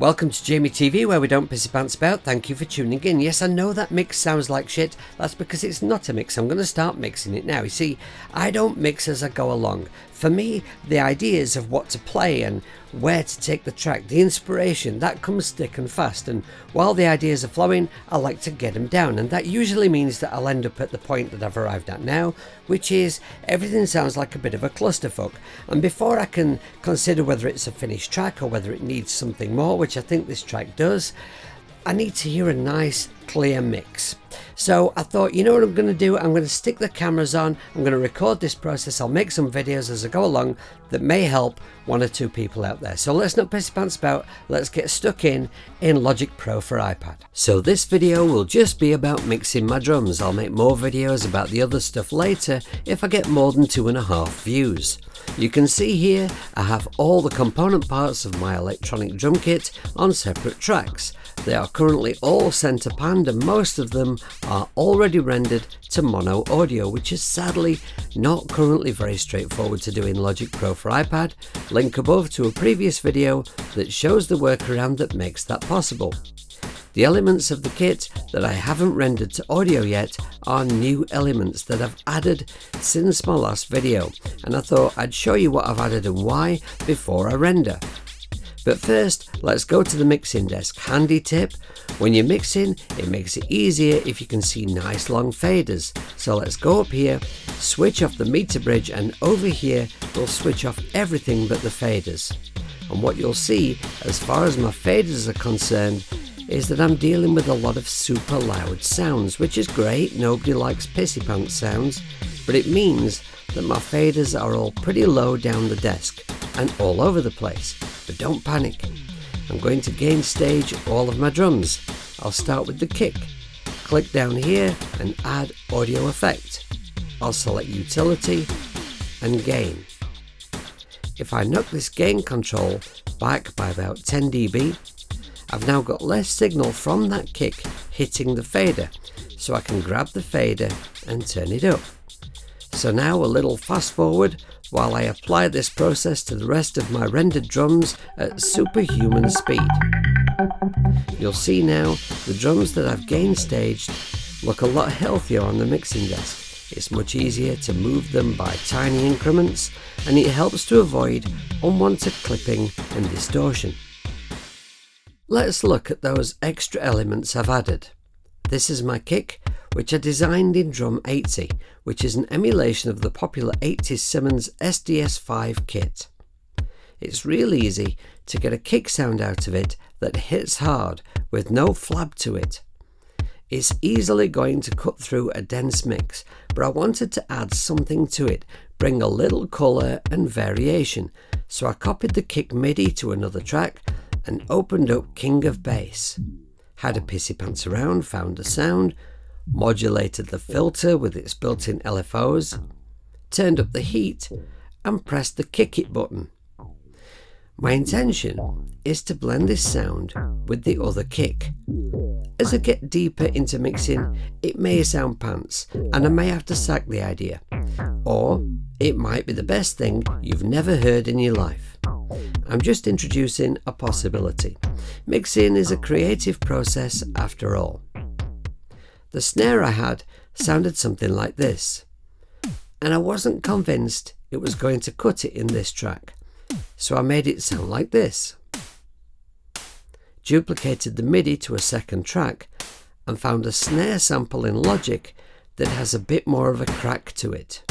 Welcome to Jamie TV, where we don't pissy pants about. Thank you for tuning in. Yes, I know that mix sounds like shit. That's because it's not a mix. I'm going to start mixing it now. You see, I don't mix as I go along. For me, the ideas of what to play and where to take the track, the inspiration, that comes thick and fast. And while the ideas are flowing, I like to get them down. And that usually means that I'll end up at the point that I've arrived at now, which is everything sounds like a bit of a clusterfuck. And before I can consider whether it's a finished track or whether it needs something more, which I think this track does, I need to hear a nice, clear mix. So I thought, you know what I'm going to do? I'm going to stick the cameras on, I'm going to record this process, I'll make some videos as I go along that may help one or two people out there. So let's not piss pants about, let's get stuck in Logic Pro for iPad. So this video will just be about mixing my drums. I'll make more videos about the other stuff later if I get more than 2.5 views. You can see here I have all the component parts of my electronic drum kit on separate tracks. They are currently all center panned and most of them are already rendered to mono audio, which is sadly not currently very straightforward to do in Logic Pro for iPad. Link above to a previous video that shows the workaround that makes that possible. The elements of the kit that I haven't rendered to audio yet are new elements that I've added since my last video, and I thought I'd show you what I've added and why before I render. But first, let's go to the mixing desk. Handy tip, when you're mixing, it makes it easier if you can see nice long faders. So let's go up here, switch off the meter bridge, and over here we'll switch off everything but the faders. And what you'll see, as far as my faders are concerned, is that I'm dealing with a lot of super loud sounds, which is great. Nobody likes pissy pants sounds, but it means that my faders are all pretty low down the desk and all over the place. But don't panic, I'm going to gain stage all of my drums. I'll start with the kick. Click down here and add audio effect. I'll select utility and gain. If I knock this gain control back by about 10 dB, I've now got less signal from that kick hitting the fader, so I can grab the fader and turn it up. So now a little fast forward while I apply this process to the rest of my rendered drums at superhuman speed. You'll see now the drums that I've gain staged look a lot healthier on the mixing desk. It's much easier to move them by tiny increments, and it helps to avoid unwanted clipping and distortion. Let's look at those extra elements I've added. This is my kick, which I designed in Drum 80, which is an emulation of the popular 80s Simmons SDS5 kit. It's really easy to get a kick sound out of it that hits hard with no flab to it. It's easily going to cut through a dense mix, but I wanted to add something to it, bring a little colour and variation, so I copied the kick MIDI to another track and opened up King of Bass. Had a pissy pants around, found a sound, modulated the filter with its built-in LFOs, turned up the heat and pressed the kick it button. My intention is to blend this sound with the other kick. As I get deeper into mixing, it may sound pants and I may have to sack the idea, or it might be the best thing you've never heard in your life. I'm just introducing a possibility. Mixing is a creative process after all. The snare I had sounded something like this, and I wasn't convinced it was going to cut it in this track, so I made it sound like this. Duplicated the MIDI to a second track and found a snare sample in Logic that has a bit more of a crack to it.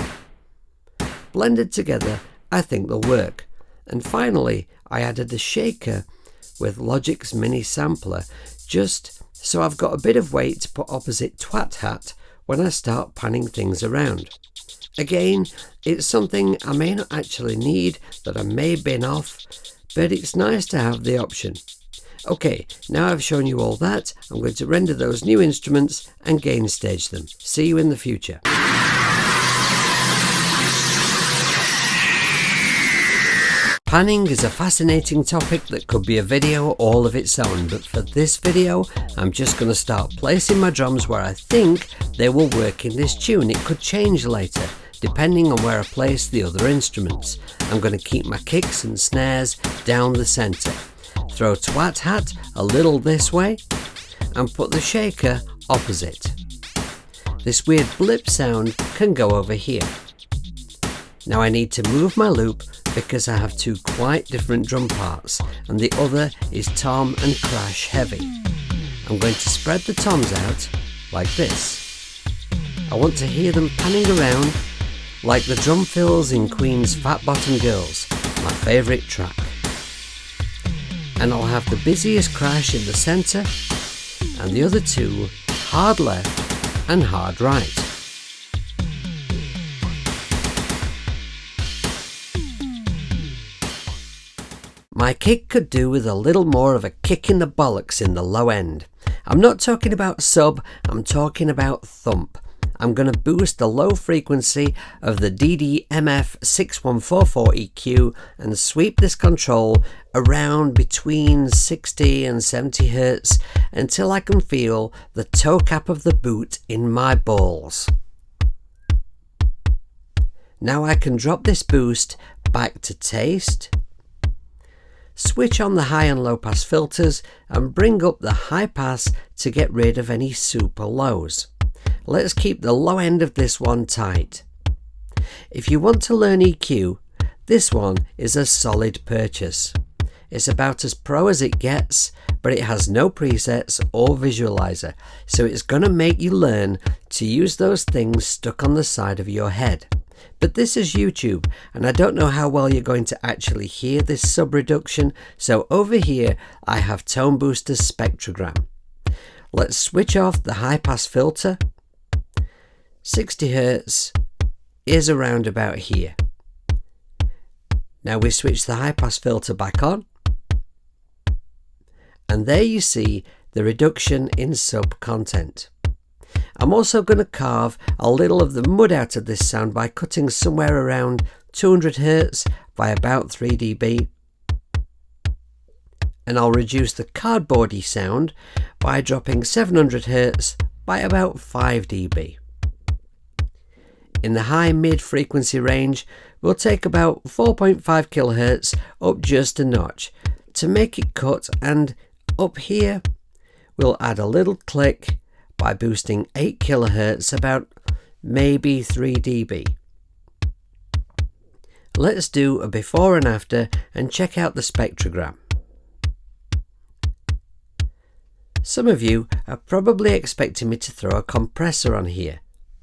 Blended together, I think they'll work. And finally, I added a shaker with Logic's mini sampler, just so I've got a bit of weight to put opposite Twat Hat when I start panning things around. Again, it's something I may not actually need, that I may bin off, but it's nice to have the option. Okay, now I've shown you all that, I'm going to render those new instruments and gain stage them. See you in the future. Panning is a fascinating topic that could be a video all of its own, but for this video I'm just going to start placing my drums where I think they will work in this tune. It could change later, depending on where I place the other instruments. I'm going to keep my kicks and snares down the centre. throw twat hat a little this way, and put the shaker opposite. This weird blip sound can go over here. Now I need to move my loop because I have two quite different drum parts, and the other is tom and crash heavy. I'm going to spread the toms out like this. I want to hear them panning around like the drum fills in Queen's Fat Bottom Girls, my favourite track. And I'll have the busiest crash in the centre and the other two hard left and hard right. My kick could do with a little more of a kick in the bollocks in the low end. I'm not talking about sub, I'm talking about thump. I'm going to boost the low frequency of the DD-MF6144 EQ and sweep this control around between 60 and 70 Hz until I can feel the toe cap of the boot in my balls. Now I can drop this boost back to taste, switch on the high and low pass filters and bring up the high pass to get rid of any super lows. Let's keep the low end of this one tight. If you want to learn EQ, this one is a solid purchase. It's about as pro as it gets, but it has no presets or visualizer, so it's going to make you learn to use those things stuck on the side of your head. But this is YouTube, and I don't know how well you're going to actually hear this sub reduction, so over here I have Tone Booster's spectrogram. Let's switch off the high pass filter. 60 Hz is around about here. Now we switch the high pass filter back on, and there you see the reduction in sub content. I'm also going to carve a little of the mud out of this sound by cutting somewhere around 200 Hz by about 3 dB, and I'll reduce the cardboardy sound by dropping 700 Hz by about 5 dB. In the high mid frequency range, we'll take about 4.5 kHz up just a notch to make it cut, and up here we'll add a little click by boosting 8 kHz about maybe 3 dB. Let's do a before and after and check out the spectrogram. Some of you are probably expecting me to throw a compressor on here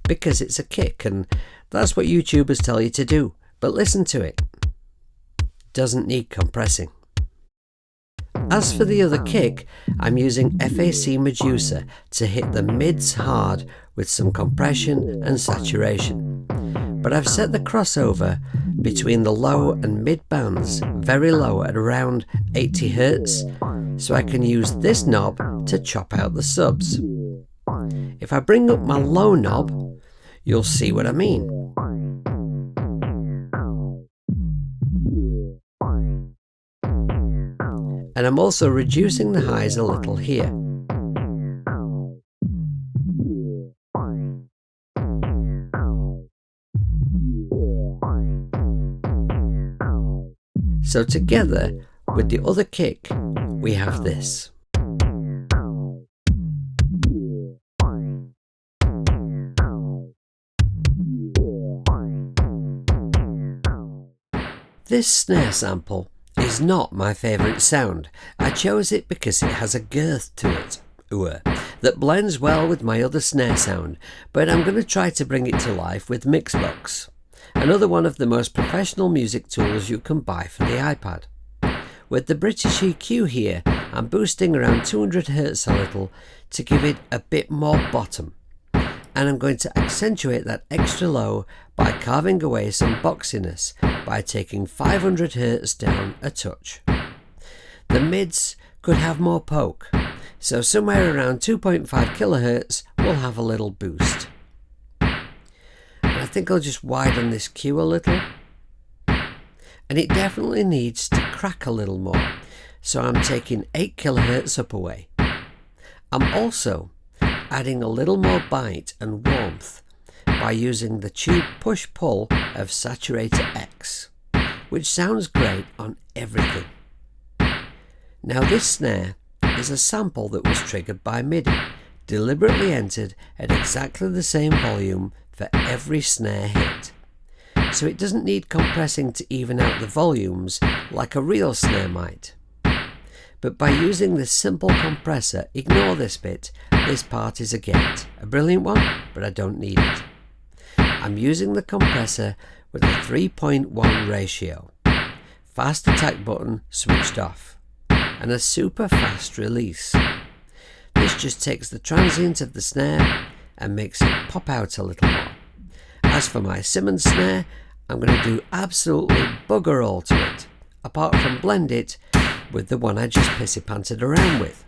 because it's a kick, and that's what YouTubers tell you to do, but listen to it. Doesn't need compressing. As for the other kick, I'm using FAC Medusa to hit the mids hard with some compression and saturation. But I've set the crossover between the low and mid bands very low at around 80 Hz, so I can use this knob to chop out the subs. If I bring up my low knob, you'll see what I mean. And I'm also reducing the highs a little here. So together with the other kick, we have this. This snare sample is not my favourite sound. I chose it because it has a girth to it, that blends well with my other snare sound, but I'm going to try to bring it to life with MixBox, another one of the most professional music tools you can buy for the iPad. With the British EQ here, I'm boosting around 200 Hz a little to give it a bit more bottom, and I'm going to accentuate that extra low by carving away some boxiness by taking 500 Hz down a touch. The mids could have more poke, so somewhere around 2.5 kHz will have a little boost. And I think I'll just widen this Q a little, and it definitely needs to crack a little more, so I'm taking 8 kHz up away. I'm also adding a little more bite and warmth by using the tube push-pull of Saturator X, which sounds great on everything. Now this snare is a sample that was triggered by MIDI, deliberately entered at exactly the same volume for every snare hit. So it doesn't need compressing to even out the volumes like a real snare might. But by using this simple compressor, ignore this bit, this part is a gate. A brilliant one, but I don't need it. I'm using the compressor with a 3.1 ratio, fast attack button switched off, and a super fast release. This just takes the transient of the snare and makes it pop out a little more. As for my Simmons snare, I'm going to do absolutely bugger all to it, apart from blend it with the one I just pissy-panted around with.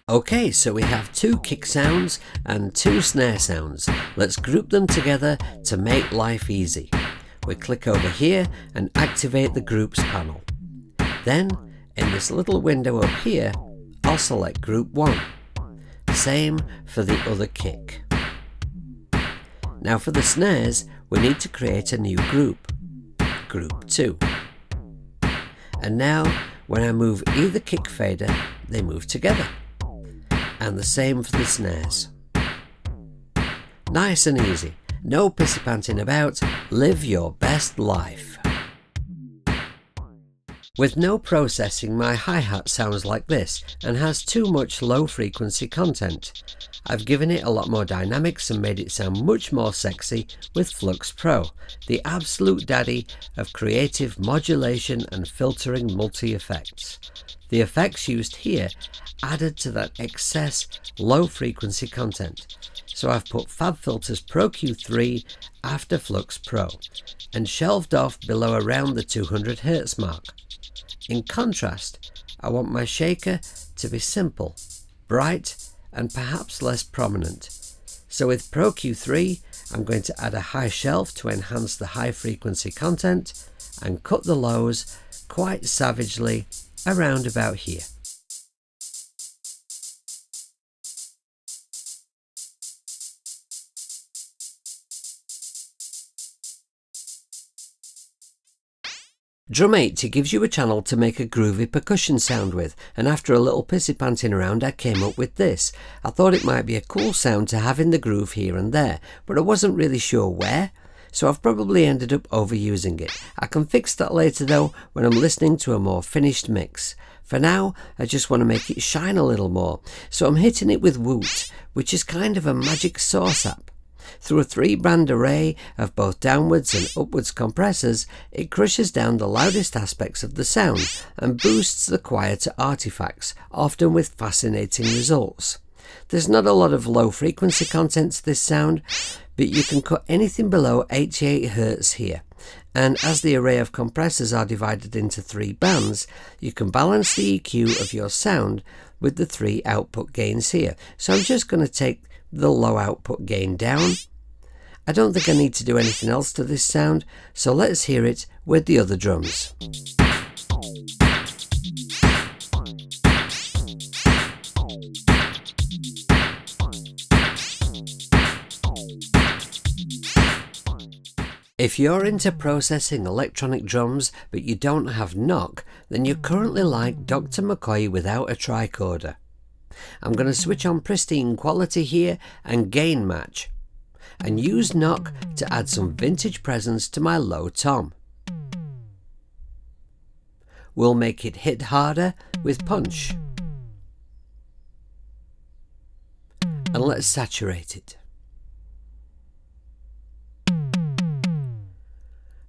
Okay, so we have 2 kick sounds and 2 snare sounds. Let's group them together to make life easy. We click over here and activate the groups panel. Then, in this little window up here, I'll select group 1. Same for the other kick. Now for the snares, we need to create a new group, group 2. And now, when I move either kick fader, they move together. And the same for the snares. Nice and easy, no pissy-panting about, live your best life. With no processing, my hi-hat sounds like this and has too much low frequency content. I've given it a lot more dynamics and made it sound much more sexy with Flux Pro, the absolute daddy of creative modulation and filtering multi-effects. The effects used here added to that excess low frequency content. So I've put Fabfilter's Pro Q3 after Flux Pro and shelved off below around the 200 Hz mark. In contrast, I want my shaker to be simple, bright and perhaps less prominent. So with Pro Q3, I'm going to add a high shelf to enhance the high frequency content and cut the lows quite savagely around about here. Drum 80 gives you a channel to make a groovy percussion sound with, and after a little pissy-panting around I came up with this. I thought it might be a cool sound to have in the groove here and there, but I wasn't really sure where, so I've probably ended up overusing it. I can fix that later though when I'm listening to a more finished mix. For now, I just want to make it shine a little more, so I'm hitting it with Woott, which is kind of a magic source app. Through a 3-band array of both downwards and upwards compressors, it crushes down the loudest aspects of the sound and boosts the quieter artifacts, often with fascinating results. There's not a lot of low frequency content to this sound, but you can cut anything below 88 Hz here. And as the array of compressors are divided into 3 bands, you can balance the EQ of your sound with the 3 output gains here. So I'm just going to take the low output gain down. I don't think I need to do anything else to this sound, so let's hear it with the other drums. If you're into processing electronic drums but you don't have knock, then you're currently like Dr. McCoy without a tricorder. I'm going to switch on pristine quality here and gain match, and use knock to add some vintage presence to my low tom. We'll make it hit harder with punch. And let's saturate it.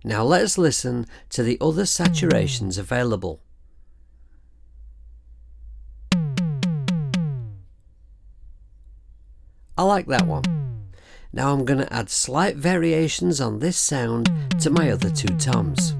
Now let's listen to the other saturations available. I like that one. Now I'm going to add slight variations on this sound to my other 2 toms.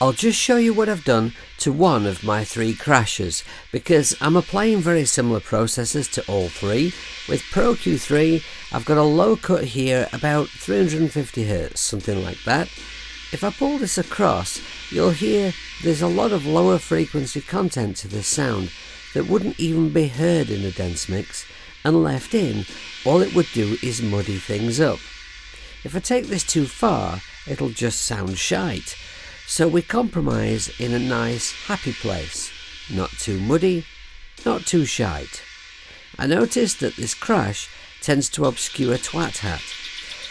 I'll just show you what I've done to one of my 3 crashers, because I'm applying very similar processes to all 3. With Pro Q3, I've got a low cut here about 350 Hz, something like that. If I pull this across, you'll hear there's a lot of lower frequency content to this sound that wouldn't even be heard in a dense mix, and left in, all it would do is muddy things up. If I take this too far, it'll just sound shite. So we compromise in a nice, happy place. Not too muddy, not too shite. I noticed that this crash tends to obscure Twat Hat.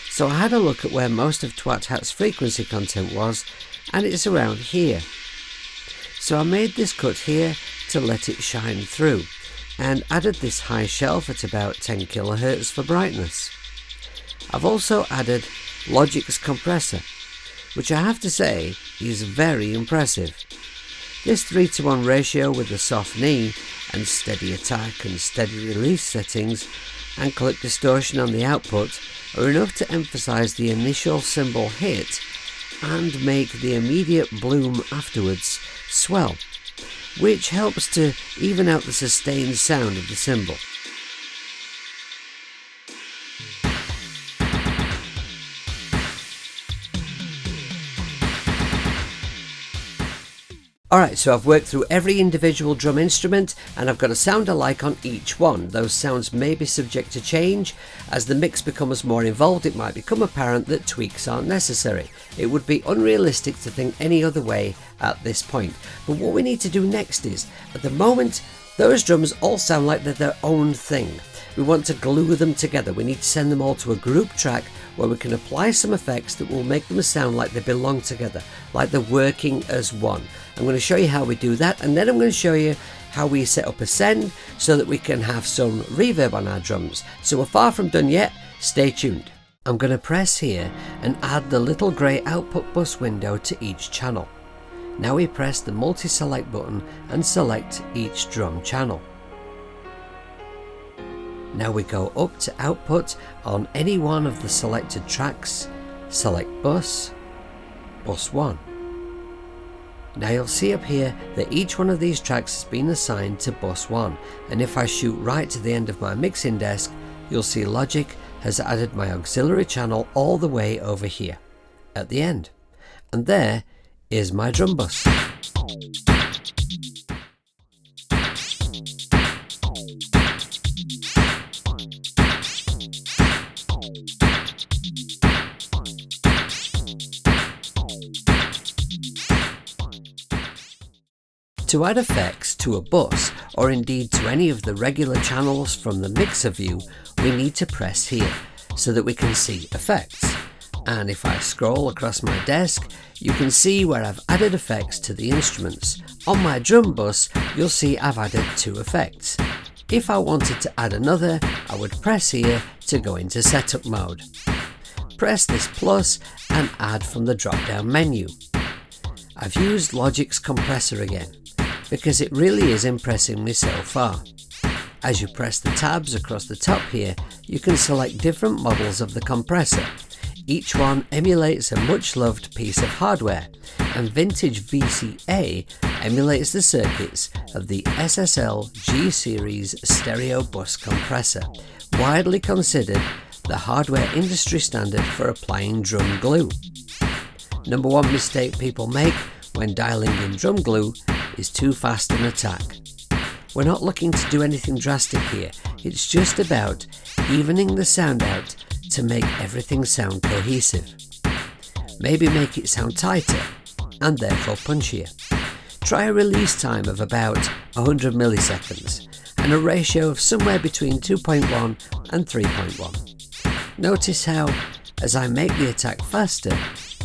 So I had a look at where most of Twat Hat's frequency content was, and it's around here. So I made this cut here to let it shine through, and added this high shelf at about 10 kHz for brightness. I've also added Logic's compressor, which I have to say is very impressive. This 3:1 ratio with the soft knee and steady attack and steady release settings and clip distortion on the output are enough to emphasize the initial cymbal hit and make the immediate bloom afterwards swell, which helps to even out the sustained sound of the cymbal. Alright, so I've worked through every individual drum instrument and I've got a sound alike on each one. Those sounds may be subject to change. As the mix becomes more involved, it might become apparent that tweaks aren't necessary. It would be unrealistic to think any other way at this point. But what we need to do next is, at the moment, those drums all sound like they're their own thing. We want to glue them together. We need to send them all to a group track where we can apply some effects that will make them sound like they belong together, like they're working as one. I'm going to show you how we do that, and then I'm going to show you how we set up a send so that we can have some reverb on our drums. So we're far from done yet, stay tuned. I'm going to press here and add the little grey output bus window to each channel. Now we press the multi-select button and select each drum channel. Now we go up to output on any one of the selected tracks, select bus, bus 1. Now you'll see up here that each one of these tracks has been assigned to bus 1, and if I shoot right to the end of my mixing desk, you'll see Logic has added my auxiliary channel all the way over here at the end, and there is my drum bus. To add effects to a bus, or indeed to any of the regular channels from the mixer view, we need to press here, so that we can see effects. And if I scroll across my desk, you can see where I've added effects to the instruments. On my drum bus, you'll see I've added 2 effects. If I wanted to add another, I would press here to go into setup mode. Press this plus and add from the drop down menu. I've used Logic's compressor again, because it really is impressing me so far. As you press the tabs across the top here, you can select different models of the compressor. Each one emulates a much loved piece of hardware, and vintage VCA emulates the circuits of the SSL G Series stereo bus compressor, widely considered the hardware industry standard for applying drum glue. Number one mistake people make when dialing in drum glue is too fast an attack. We're not looking to do anything drastic here, it's just about evening the sound out to make everything sound cohesive. Maybe make it sound tighter and therefore punchier. Try a release time of about 100 milliseconds and a ratio of somewhere between 2.1 and 3.1. Notice how, as I make the attack faster,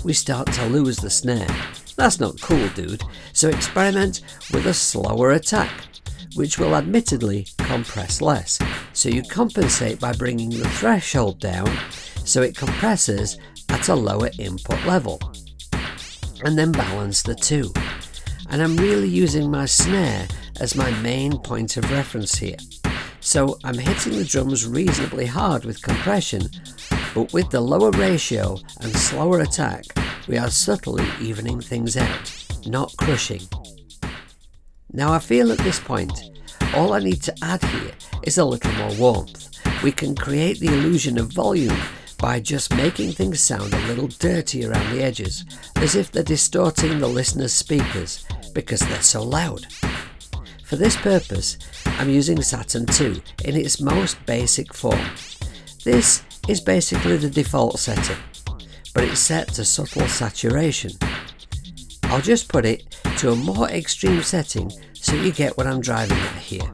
we start to lose the snare. That's not cool, dude, so experiment with a slower attack, which will admittedly compress less, so you compensate by bringing the threshold down so it compresses at a lower input level, and then balance the two. And I'm really using my snare as my main point of reference here, so I'm hitting the drums reasonably hard with compression, but with the lower ratio and slower attack, we are subtly evening things out, not crushing. Now I feel at this point, all I need to add here is a little more warmth. We can create the illusion of volume by just making things sound a little dirty around the edges, as if they're distorting the listener's speakers because they're so loud. For this purpose, I'm using Saturn 2 in its most basic form. This is basically the default setting, but it's set to subtle saturation. I'll just put it to a more extreme setting so you get what I'm driving at here.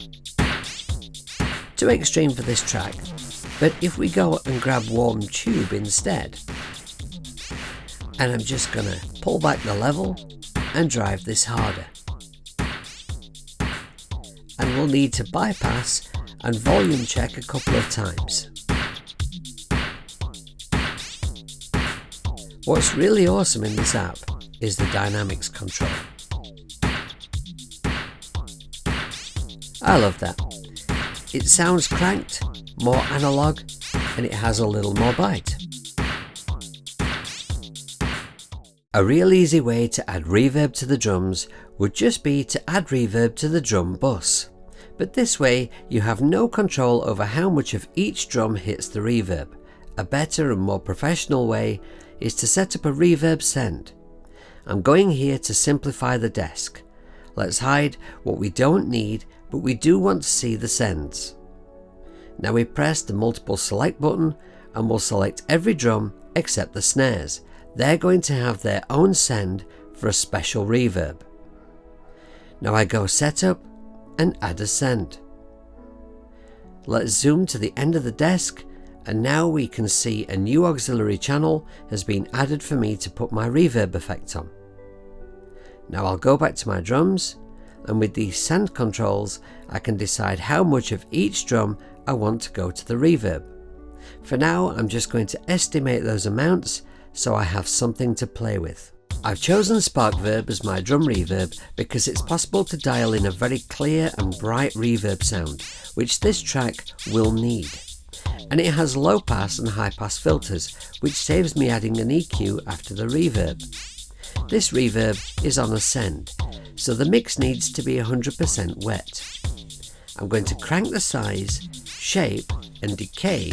Too extreme for this track, but if we go and grab Warm Tube instead, and I'm just gonna pull back the level and drive this harder. And we'll need to bypass and volume check a couple of times. What's really awesome in this app is the dynamics control. I love that. It sounds cranked, more analog, and it has a little more bite. A real easy way to add reverb to the drums would just be to add reverb to the drum bus. But this way you have no control over how much of each drum hits the reverb. A better and more professional way is to set up a reverb send. I'm going here to simplify the desk. Let's hide what we don't need, but we do want to see the sends. Now we press the multiple select button and we'll select every drum except the snares. They're going to have their own send for a special reverb. Now I go setup and add a send. Let's zoom to the end of the desk, and now we can see a new auxiliary channel has been added for me to put my reverb effect on. Now I'll go back to my drums, and with these send controls I can decide how much of each drum I want to go to the reverb. For now I'm just going to estimate those amounts so I have something to play with. I've chosen Sparkverb as my drum reverb because it's possible to dial in a very clear and bright reverb sound, which this track will need. And it has low pass and high pass filters, which saves me adding an EQ after the reverb. This reverb is on a send, so the mix needs to be 100% wet. I'm going to crank the size, shape and decay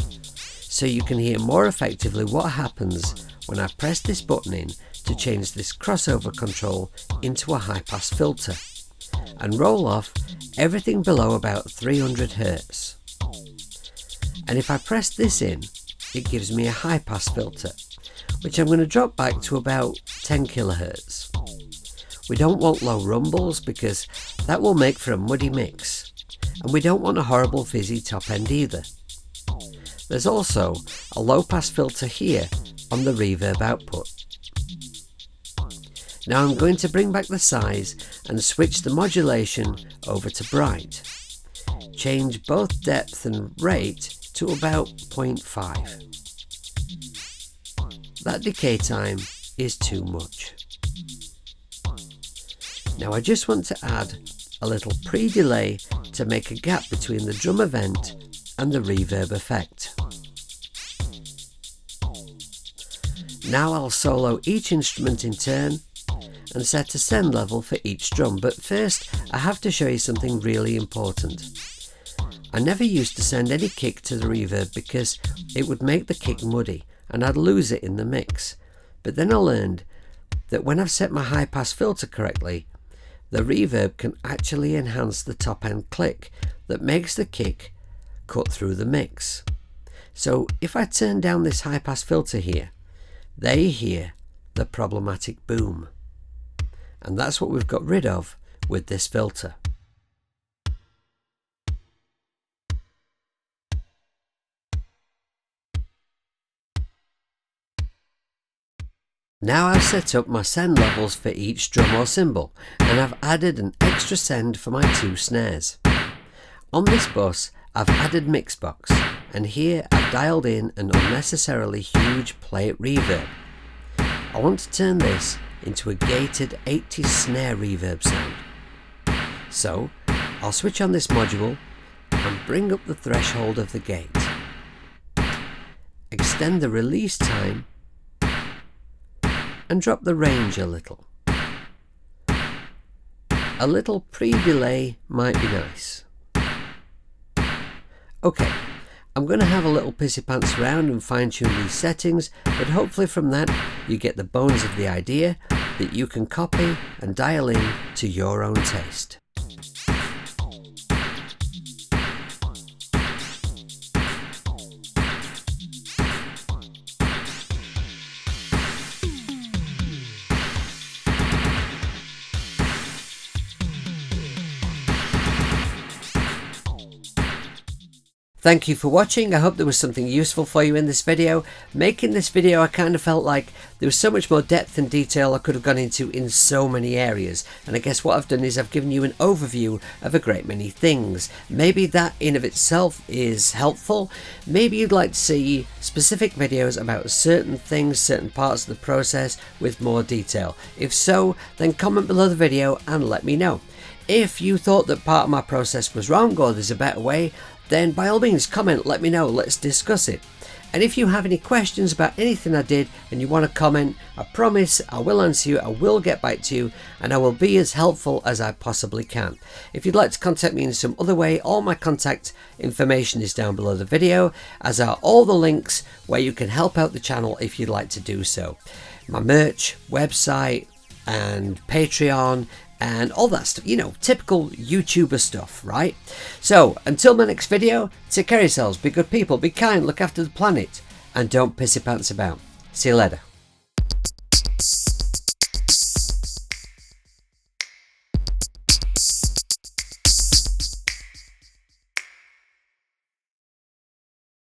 so you can hear more effectively what happens when I press this button in to change this crossover control into a high pass filter and roll off everything below about 300 Hz. And if I press this in, it gives me a high pass filter, which I'm going to drop back to about 10 kHz. We don't want low rumbles because that will make for a muddy mix, and we don't want a horrible fizzy top end either. There's also a low pass filter here on the reverb output. Now I'm going to bring back the size and switch the modulation over to bright. Change both depth and rate to about 0.5. That decay time is too much. Now I just want to add a little pre-delay to make a gap between the drum event and the reverb effect. Now I'll solo each instrument in turn and set a send level for each drum, but first I have to show you something really important. I never used to send any kick to the reverb because it would make the kick muddy and I'd lose it in the mix, but then I learned that when I've set my high pass filter correctly, the reverb can actually enhance the top end click that makes the kick cut through the mix. So if I turn down this high pass filter here, they hear the problematic boom. And that's what we've got rid of with this filter. Now I've set up my send levels for each drum or cymbal, and I've added an extra send for my two snares. On this bus I've added MixBox, and here I've dialed in an unnecessarily huge plate reverb. I want to turn this into a gated 80s snare reverb sound. So I'll switch on this module and bring up the threshold of the gate. Extend the release time and drop the range a little. A little pre-delay might be nice. Okay, I'm going to have a little pissy pants around and fine tune these settings, but hopefully from that you get the bones of the idea that you can copy and dial in to your own taste. Thank you for watching. I hope there was something useful for you in this video. Making this video, I kind of felt like there was so much more depth and detail I could have gone into in so many areas. And I guess what I've done is I've given you an overview of a great many things. Maybe that in of itself is helpful. Maybe you'd like to see specific videos about certain things, certain parts of the process with more detail. If so, then comment below the video and let me know. If you thought that part of my process was wrong or there's a better way, then by all means comment, let me know, let's discuss it. And if you have any questions about anything I did and you want to comment, I promise I will answer you, I will get back to you, and I will be as helpful as I possibly can. If you'd like to contact me in some other way, all my contact information is down below the video, as are all the links where you can help out the channel if you'd like to do so. My merch, website, and Patreon, and all that stuff, you know, typical YouTuber stuff, right? So, until my next video, take care of yourselves, be good people, be kind, look after the planet, and don't pissy pants about. See you later.